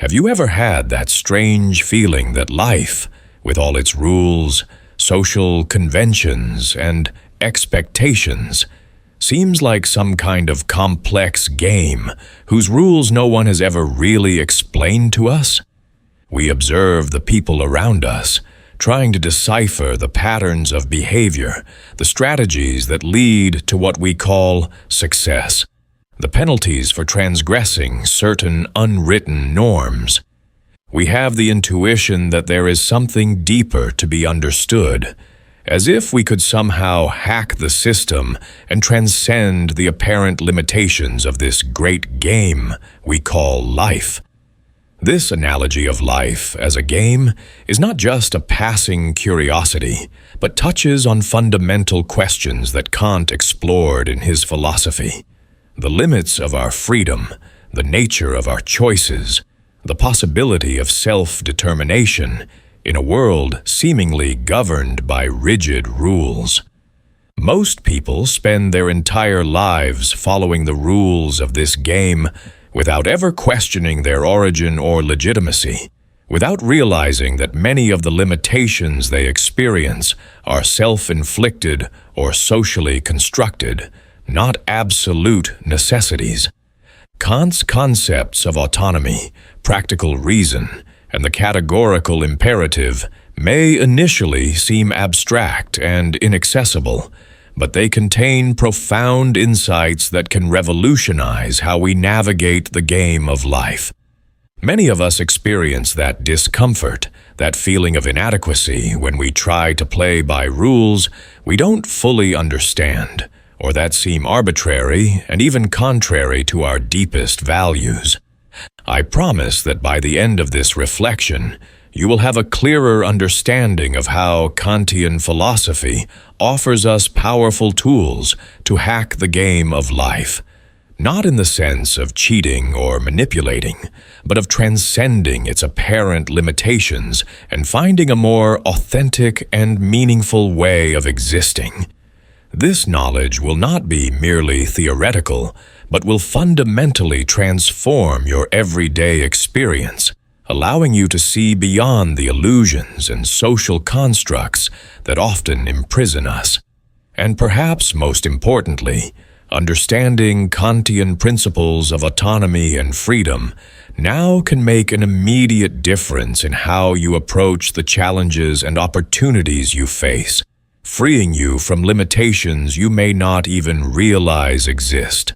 Have you ever had that strange feeling that life, with all its rules, social conventions, and expectations, seems like some kind of complex game whose rules no one has ever really explained to us? We observe the people around us, trying to decipher the patterns of behavior, the strategies that lead to what we call success, the penalties for transgressing certain unwritten norms. We have the intuition that there is something deeper to be understood, as if we could somehow hack the system and transcend the apparent limitations of this great game we call life. This analogy of life as a game is not just a passing curiosity, but touches on fundamental questions that Kant explored in his philosophy. The limits of our freedom, the nature of our choices, the possibility of self-determination in a world seemingly governed by rigid rules. Most people spend their entire lives following the rules of this game without ever questioning their origin or legitimacy, without realizing that many of the limitations they experience are self-inflicted or socially constructed, not absolute necessities. Kant's concepts of autonomy, practical reason, and the categorical imperative may initially seem abstract and inaccessible, but they contain profound insights that can revolutionize how we navigate the game of life. Many of us experience that discomfort, that feeling of inadequacy when we try to play by rules we don't fully understand, or that seem arbitrary and even contrary to our deepest values. I promise that by the end of this reflection, you will have a clearer understanding of how Kantian philosophy offers us powerful tools to hack the game of life, not in the sense of cheating or manipulating, but of transcending its apparent limitations and finding a more authentic and meaningful way of existing. This knowledge will not be merely theoretical, but will fundamentally transform your everyday experience, allowing you to see beyond the illusions and social constructs that often imprison us. And perhaps most importantly, understanding Kantian principles of autonomy and freedom now can make an immediate difference in how you approach the challenges and opportunities you face, freeing you from limitations you may not even realize exist.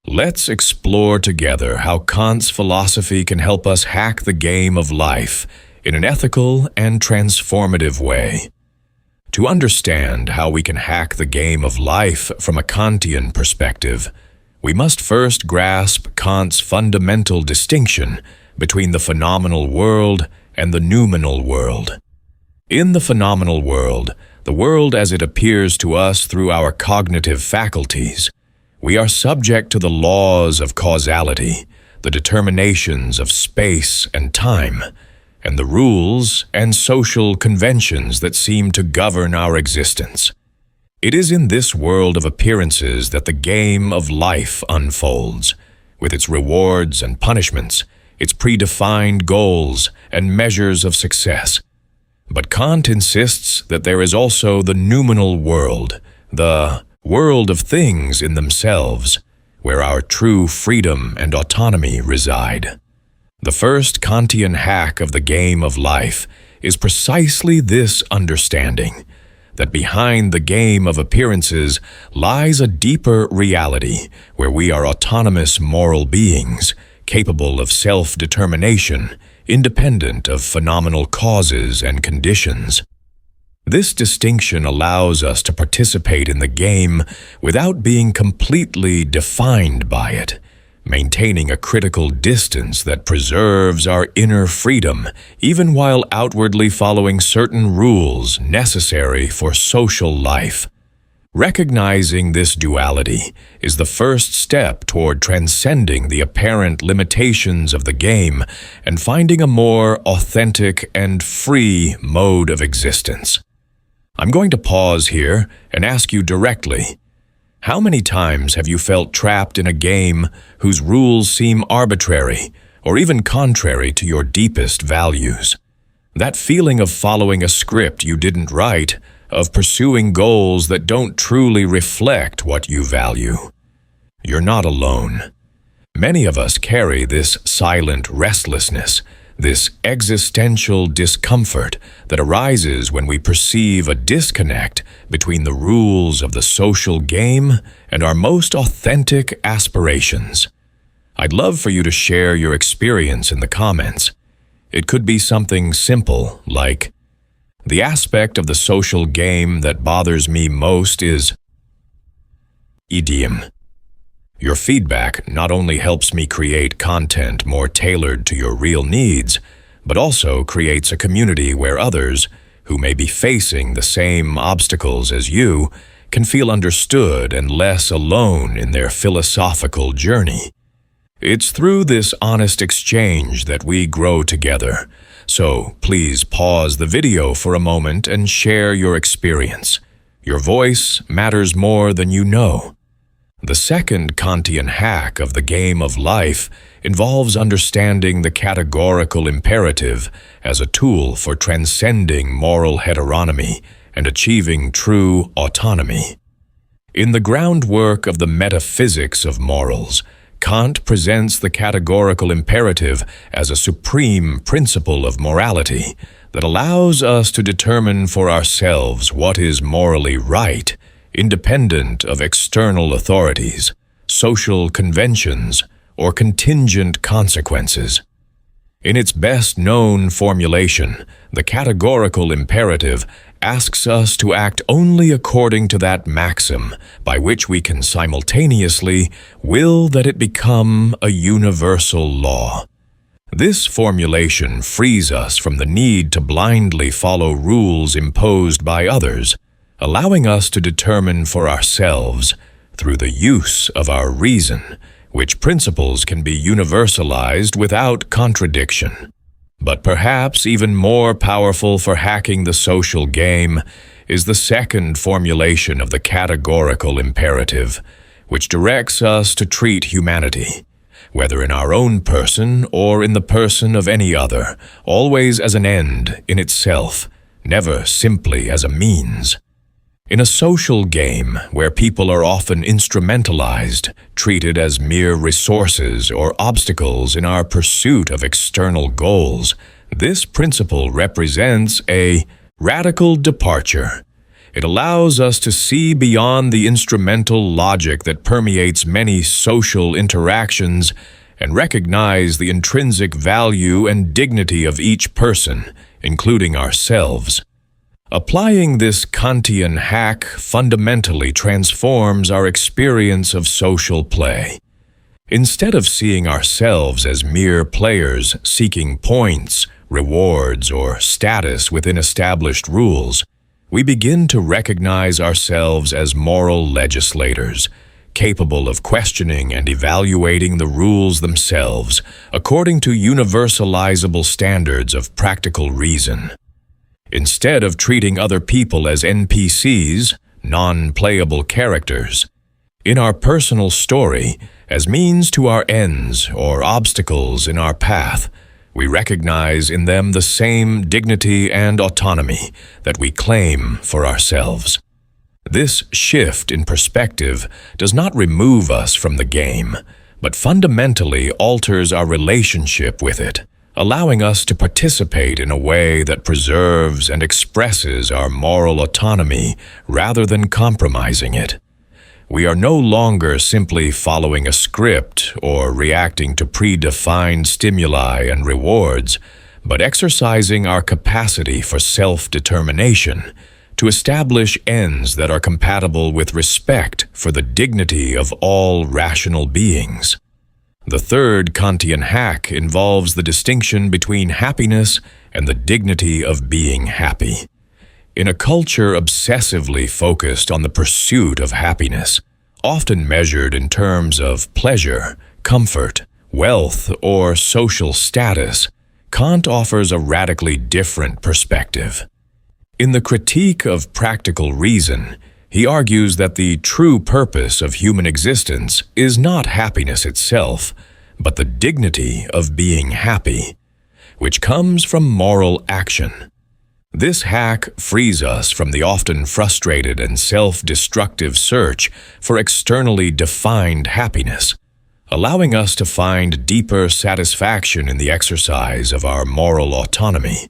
Let's explore together how Kant's philosophy can help us hack the game of life in an ethical and transformative way. To understand how we can hack the game of life from a Kantian perspective, we must first grasp Kant's fundamental distinction between the phenomenal world and the noumenal world. In the phenomenal world, the world as it appears to us through our cognitive faculties, we are subject to the laws of causality, the determinations of space and time, and the rules and social conventions that seem to govern our existence. It is in this world of appearances that the game of life unfolds, with its rewards and punishments, its predefined goals and measures of success. But Kant insists that there is also the noumenal world, the world of things in themselves, where our true freedom and autonomy reside. The first Kantian hack of the game of life is precisely this understanding, that behind the game of appearances lies a deeper reality where we are autonomous moral beings, capable of self-determination, independent of phenomenal causes and conditions. This distinction allows us to participate in the game without being completely defined by it, maintaining a critical distance that preserves our inner freedom, even while outwardly following certain rules necessary for social life. Recognizing this duality is the first step toward transcending the apparent limitations of the game and finding a more authentic and free mode of existence. I'm going to pause here and ask you directly, how many times have you felt trapped in a game whose rules seem arbitrary or even contrary to your deepest values. That feeling of following a script you didn't write, of pursuing goals that don't truly reflect what you value. You're not alone. Many of us carry this silent restlessness, this existential discomfort that arises when we perceive a disconnect between the rules of the social game and our most authentic aspirations. I'd love for you to share your experience in the comments. It could be something simple like, "The aspect of the social game that bothers me most is idiom." Your feedback not only helps me create content more tailored to your real needs, but also creates a community where others, who may be facing the same obstacles as you, can feel understood and less alone in their philosophical journey. It's through this honest exchange that we grow together, so please pause the video for a moment and share your experience. Your voice matters more than you know. The second Kantian hack of the game of life involves understanding the categorical imperative as a tool for transcending moral heteronomy and achieving true autonomy. In the groundwork of the metaphysics of morals, Kant presents the categorical imperative as a supreme principle of morality that allows us to determine for ourselves what is morally right, independent of external authorities, social conventions, or contingent consequences. In its best-known formulation, the categorical imperative asks us to act only according to that maxim by which we can simultaneously will that it become a universal law. This formulation frees us from the need to blindly follow rules imposed by others, allowing us to determine for ourselves, through the use of our reason, which principles can be universalized without contradiction. But perhaps even more powerful for hacking the social game is the second formulation of the categorical imperative, which directs us to treat humanity, whether in our own person or in the person of any other, always as an end in itself, never simply as a means. In a social game where people are often instrumentalized, treated as mere resources or obstacles in our pursuit of external goals, this principle represents a radical departure. It allows us to see beyond the instrumental logic that permeates many social interactions and recognize the intrinsic value and dignity of each person, including ourselves. Applying this Kantian hack fundamentally transforms our experience of social play. Instead of seeing ourselves as mere players seeking points, rewards, or status within established rules, we begin to recognize ourselves as moral legislators, capable of questioning and evaluating the rules themselves according to universalizable standards of practical reason. Instead of treating other people as NPCs, non-playable characters, in our personal story, as means to our ends or obstacles in our path, we recognize in them the same dignity and autonomy that we claim for ourselves. This shift in perspective does not remove us from the game, but fundamentally alters our relationship with it, allowing us to participate in a way that preserves and expresses our moral autonomy rather than compromising it. We are no longer simply following a script or reacting to predefined stimuli and rewards, but exercising our capacity for self-determination to establish ends that are compatible with respect for the dignity of all rational beings. The third Kantian hack involves the distinction between happiness and the dignity of being happy. In a culture obsessively focused on the pursuit of happiness, often measured in terms of pleasure, comfort, wealth, or social status, Kant offers a radically different perspective. In the Critique of Practical Reason, he argues that the true purpose of human existence is not happiness itself, but the dignity of being happy, which comes from moral action. This hack frees us from the often frustrated and self-destructive search for externally defined happiness, allowing us to find deeper satisfaction in the exercise of our moral autonomy.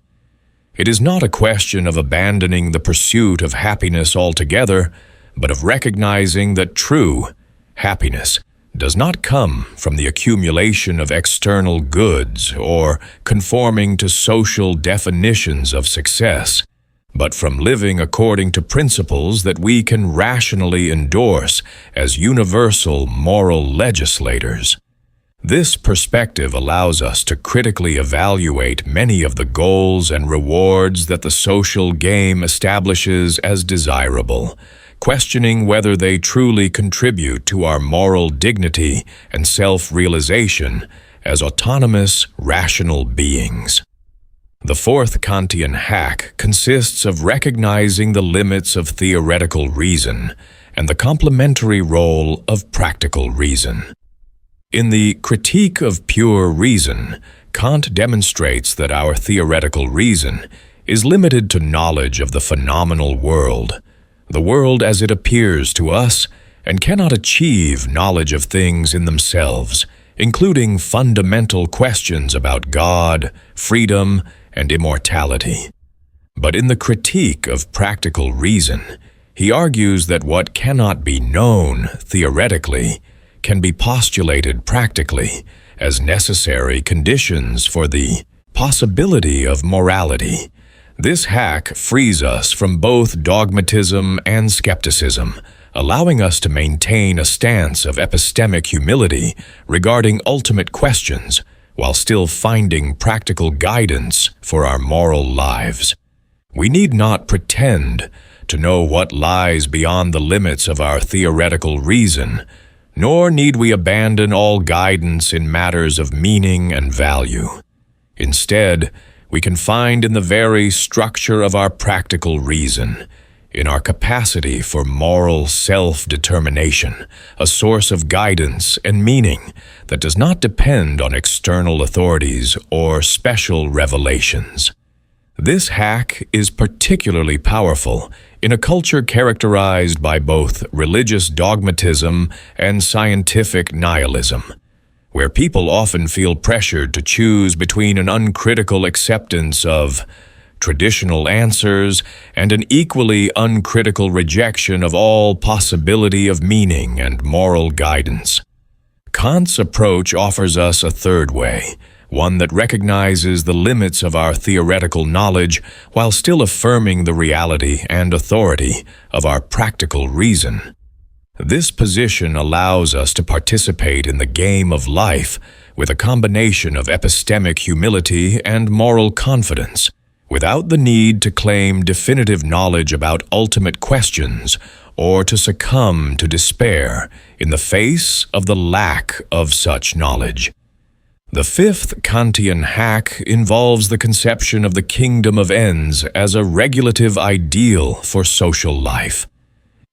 It is not a question of abandoning the pursuit of happiness altogether, but of recognizing that true happiness does not come from the accumulation of external goods or conforming to social definitions of success, but from living according to principles that we can rationally endorse as universal moral legislators. This perspective allows us to critically evaluate many of the goals and rewards that the social game establishes as desirable, questioning whether they truly contribute to our moral dignity and self-realization as autonomous, rational beings. The fourth Kantian hack consists of recognizing the limits of theoretical reason and the complementary role of practical reason. In the Critique of Pure Reason, Kant demonstrates that our theoretical reason is limited to knowledge of the phenomenal world, the world as it appears to us, and cannot achieve knowledge of things in themselves, including fundamental questions about God, freedom, and immortality. But in the Critique of Practical Reason, he argues that what cannot be known theoretically can be postulated practically as necessary conditions for the possibility of morality. This hack frees us from both dogmatism and skepticism, allowing us to maintain a stance of epistemic humility regarding ultimate questions while still finding practical guidance for our moral lives. We need not pretend to know what lies beyond the limits of our theoretical reason, nor need we abandon all guidance in matters of meaning and value. Instead, we can find in the very structure of our practical reason, in our capacity for moral self-determination, a source of guidance and meaning that does not depend on external authorities or special revelations. This hack is particularly powerful in a culture characterized by both religious dogmatism and scientific nihilism, where people often feel pressured to choose between an uncritical acceptance of traditional answers and an equally uncritical rejection of all possibility of meaning and moral guidance. Kant's approach offers us a third way, one that recognizes the limits of our theoretical knowledge while still affirming the reality and authority of our practical reason. This position allows us to participate in the game of life with a combination of epistemic humility and moral confidence, without the need to claim definitive knowledge about ultimate questions or to succumb to despair in the face of the lack of such knowledge. The fifth Kantian hack involves the conception of the kingdom of ends as a regulative ideal for social life.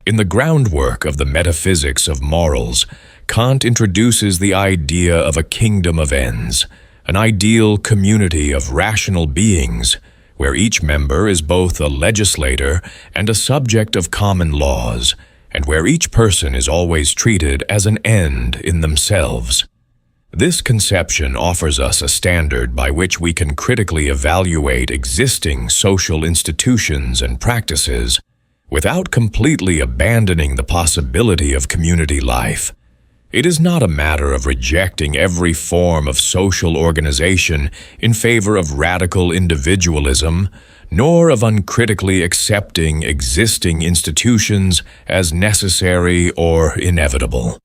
In the groundwork of the metaphysics of morals, Kant introduces the idea of a kingdom of ends, an ideal community of rational beings, where each member is both a legislator and a subject of common laws, and where each person is always treated as an end in themselves. This conception offers us a standard by which we can critically evaluate existing social institutions and practices without completely abandoning the possibility of community life. It is not a matter of rejecting every form of social organization in favor of radical individualism, nor of uncritically accepting existing institutions as necessary or inevitable.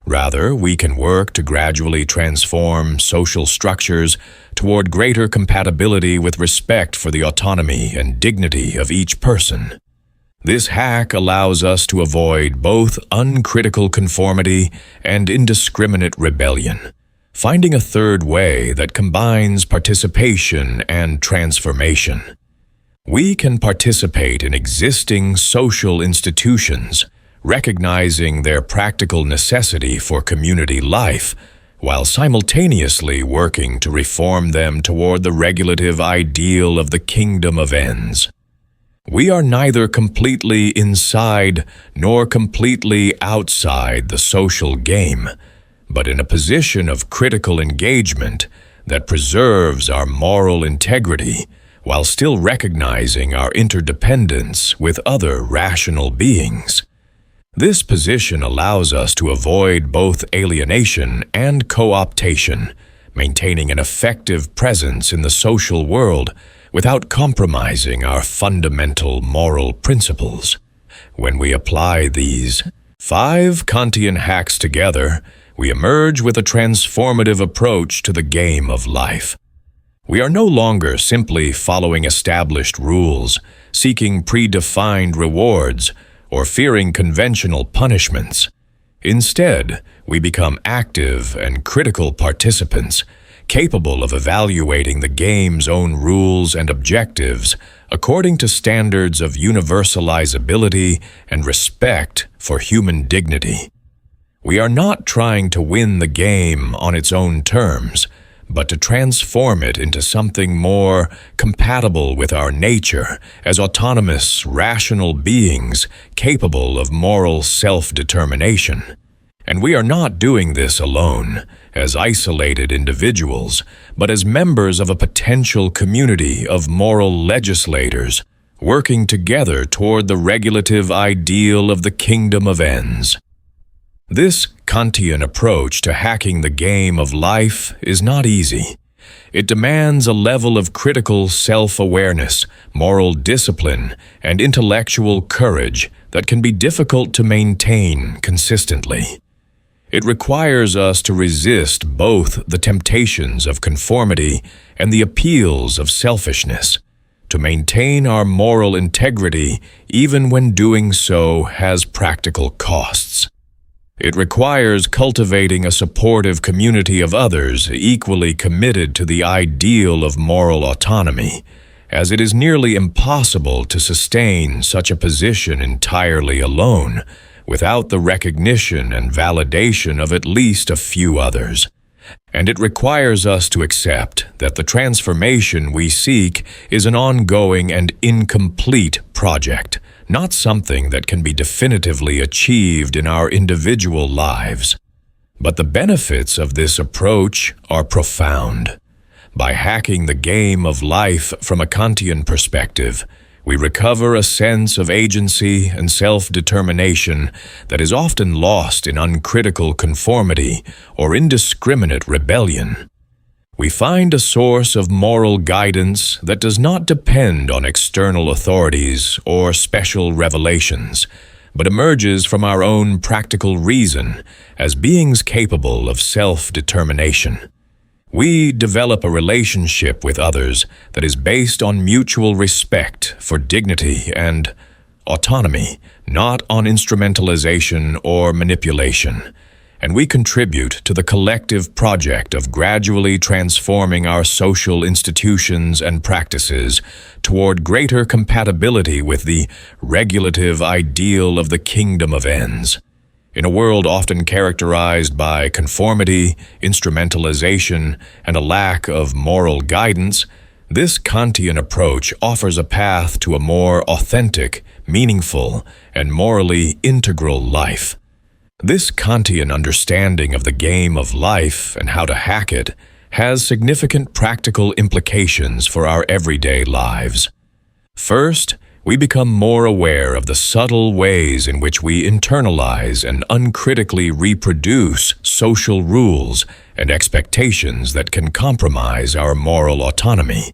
Rather, we can work to gradually transform social structures toward greater compatibility with respect for the autonomy and dignity of each person. This hack allows us to avoid both uncritical conformity and indiscriminate rebellion, finding a third way that combines participation and transformation. We can participate in existing social institutions, recognizing their practical necessity for community life, while simultaneously working to reform them toward the regulative ideal of the kingdom of ends. We are neither completely inside nor completely outside the social game, but in a position of critical engagement that preserves our moral integrity while still recognizing our interdependence with other rational beings. This position allows us to avoid both alienation and co-optation, maintaining an effective presence in the social world without compromising our fundamental moral principles. When we apply these 5 Kantian hacks together, we emerge with a transformative approach to the game of life. We are no longer simply following established rules, seeking predefined rewards, or fearing conventional punishments. Instead, we become active and critical participants, capable of evaluating the game's own rules and objectives according to standards of universalizability and respect for human dignity. We are not trying to win the game on its own terms, but to transform it into something more compatible with our nature as autonomous, rational beings capable of moral self-determination. And we are not doing this alone, as isolated individuals, but as members of a potential community of moral legislators working together toward the regulative ideal of the kingdom of ends. This Kantian approach to hacking the game of life is not easy. It demands a level of critical self-awareness, moral discipline, and intellectual courage that can be difficult to maintain consistently. It requires us to resist both the temptations of conformity and the appeals of selfishness, to maintain our moral integrity even when doing so has practical costs. It requires cultivating a supportive community of others equally committed to the ideal of moral autonomy, as it is nearly impossible to sustain such a position entirely alone, without the recognition and validation of at least a few others. And it requires us to accept that the transformation we seek is an ongoing and incomplete project, not something that can be definitively achieved in our individual lives. But the benefits of this approach are profound. By hacking the game of life from a Kantian perspective, we recover a sense of agency and self-determination that is often lost in uncritical conformity or indiscriminate rebellion. We find a source of moral guidance that does not depend on external authorities or special revelations, but emerges from our own practical reason as beings capable of self-determination. We develop a relationship with others that is based on mutual respect for dignity and autonomy, not on instrumentalization or manipulation. And we contribute to the collective project of gradually transforming our social institutions and practices toward greater compatibility with the regulative ideal of the kingdom of ends. In a world often characterized by conformity, instrumentalization, and a lack of moral guidance, this Kantian approach offers a path to a more authentic, meaningful, and morally integral life. This Kantian understanding of the game of life and how to hack it has significant practical implications for our everyday lives. First, we become more aware of the subtle ways in which we internalize and uncritically reproduce social rules and expectations that can compromise our moral autonomy.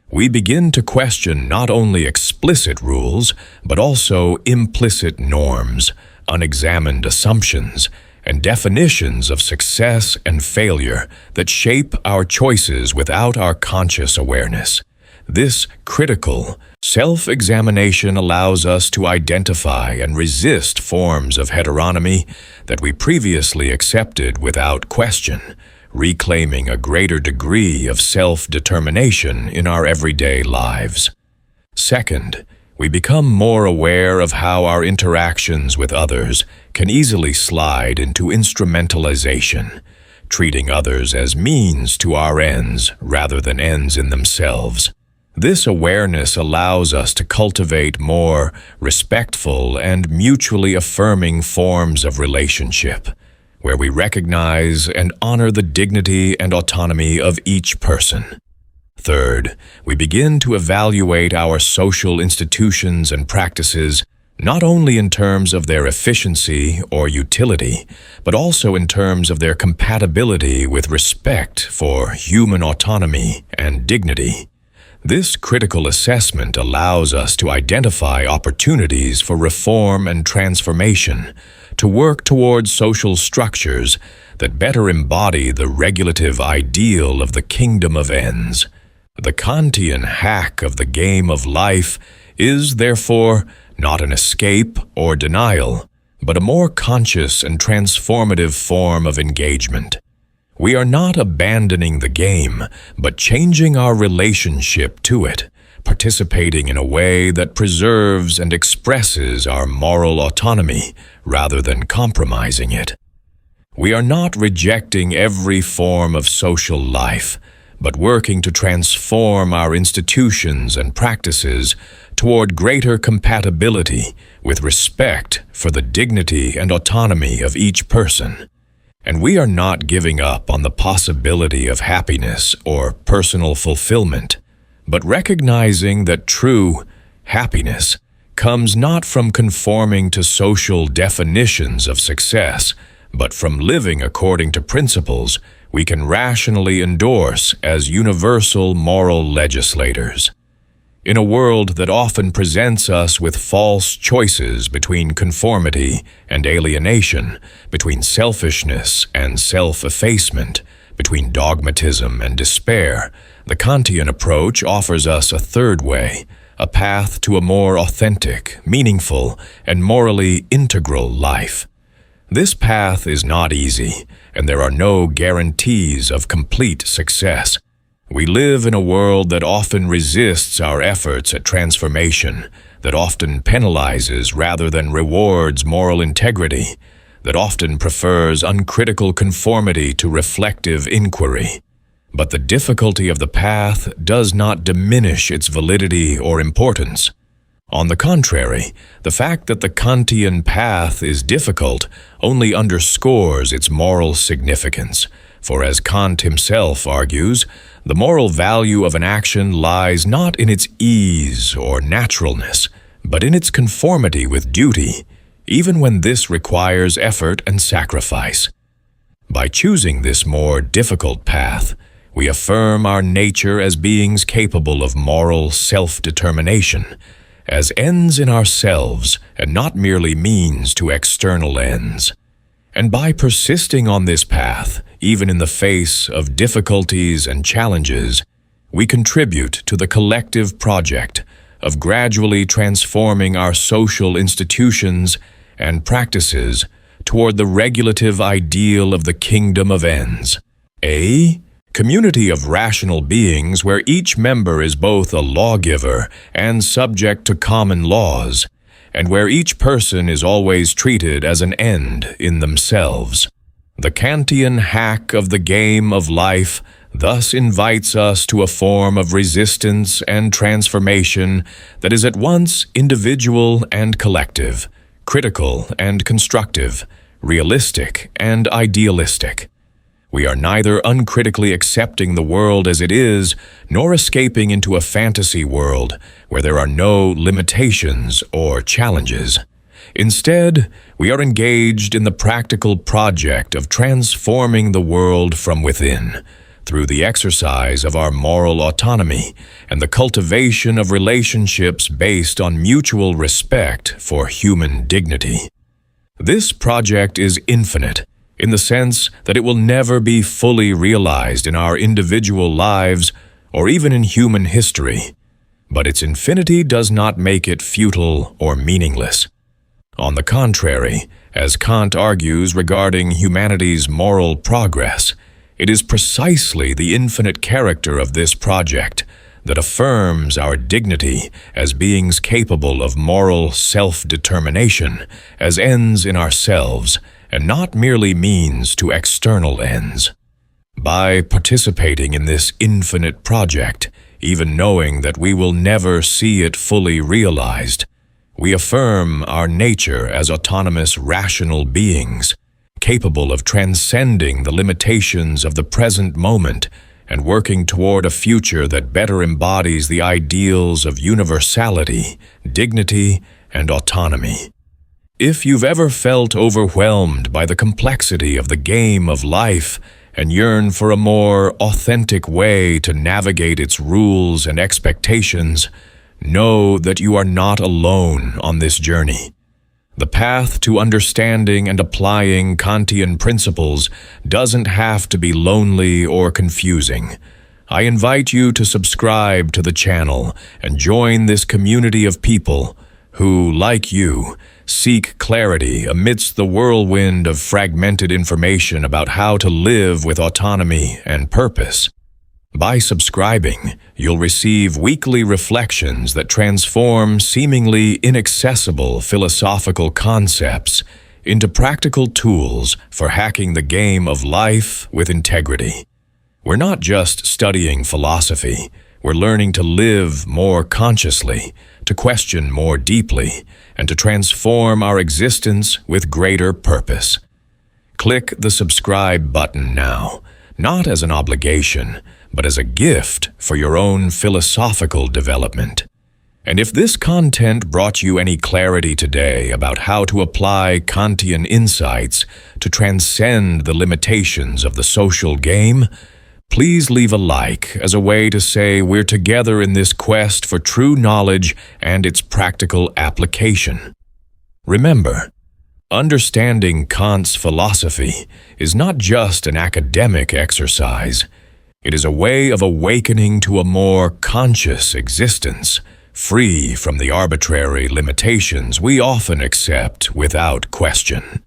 We begin to question not only explicit rules, but also implicit norms, unexamined assumptions, and definitions of success and failure that shape our choices without our conscious awareness. This critical self-examination allows us to identify and resist forms of heteronomy that we previously accepted without question, reclaiming a greater degree of self-determination in our everyday lives. Second, we become more aware of how our interactions with others can easily slide into instrumentalization, treating others as means to our ends rather than ends in themselves. This awareness allows us to cultivate more respectful and mutually affirming forms of relationship, where we recognize and honor the dignity and autonomy of each person. Third, we begin to evaluate our social institutions and practices not only in terms of their efficiency or utility, but also in terms of their compatibility with respect for human autonomy and dignity. This critical assessment allows us to identify opportunities for reform and transformation, to work towards social structures that better embody the regulative ideal of the kingdom of ends. The Kantian hack of the game of life is, therefore, not an escape or denial, but a more conscious and transformative form of engagement. We are not abandoning the game, but changing our relationship to it, participating in a way that preserves and expresses our moral autonomy rather than compromising it. We are not rejecting every form of social life, but working to transform our institutions and practices toward greater compatibility with respect for the dignity and autonomy of each person. And we are not giving up on the possibility of happiness or personal fulfillment, but recognizing that true happiness comes not from conforming to social definitions of success, but from living according to principles we can rationally endorse as universal moral legislators. In a world that often presents us with false choices between conformity and alienation, between selfishness and self-effacement, between dogmatism and despair, the Kantian approach offers us a third way, a path to a more authentic, meaningful, and morally integral life. This path is not easy, and there are no guarantees of complete success. We live in a world that often resists our efforts at transformation, that often penalizes rather than rewards moral integrity, that often prefers uncritical conformity to reflective inquiry. But the difficulty of the path does not diminish its validity or importance. On the contrary, the fact that the Kantian path is difficult only underscores its moral significance, for as Kant himself argues, the moral value of an action lies not in its ease or naturalness, but in its conformity with duty, even when this requires effort and sacrifice. By choosing this more difficult path, we affirm our nature as beings capable of moral self-determination, as ends in ourselves and not merely means to external ends. And by persisting on this path, even in the face of difficulties and challenges, we contribute to the collective project of gradually transforming our social institutions and practices toward the regulative ideal of the kingdom of ends. A community of rational beings where each member is both a lawgiver and subject to common laws, and where each person is always treated as an end in themselves. The Kantian hack of the game of life thus invites us to a form of resistance and transformation that is at once individual and collective, critical and constructive, realistic and idealistic. We are neither uncritically accepting the world as it is, nor escaping into a fantasy world where there are no limitations or challenges. Instead, we are engaged in the practical project of transforming the world from within, through the exercise of our moral autonomy and the cultivation of relationships based on mutual respect for human dignity. This project is infinite, in the sense that it will never be fully realized in our individual lives or even in human history. But its infinity does not make it futile or meaningless. On the contrary, as Kant argues regarding humanity's moral progress, it is precisely the infinite character of this project that affirms our dignity as beings capable of moral self-determination as ends in ourselves, and not merely means to external ends. By participating in this infinite project, even knowing that we will never see it fully realized, we affirm our nature as autonomous, rational beings, capable of transcending the limitations of the present moment and working toward a future that better embodies the ideals of universality, dignity, and autonomy. If you've ever felt overwhelmed by the complexity of the game of life and yearn for a more authentic way to navigate its rules and expectations, know that you are not alone on this journey. The path to understanding and applying Kantian principles doesn't have to be lonely or confusing. I invite you to subscribe to the channel and join this community of people who, like you, seek clarity amidst the whirlwind of fragmented information about how to live with autonomy and purpose. By subscribing, you'll receive weekly reflections that transform seemingly inaccessible philosophical concepts into practical tools for hacking the game of life with integrity. We're not just studying philosophy, we're learning to live more consciously, to question more deeply, and to transform our existence with greater purpose. Click the subscribe button now, not as an obligation, but as a gift for your own philosophical development. And if this content brought you any clarity today about how to apply Kantian insights to transcend the limitations of the social game, please leave a like as a way to say we're together in this quest for true knowledge and its practical application. Remember, understanding Kant's philosophy is not just an academic exercise. It is a way of awakening to a more conscious existence, free from the arbitrary limitations we often accept without question.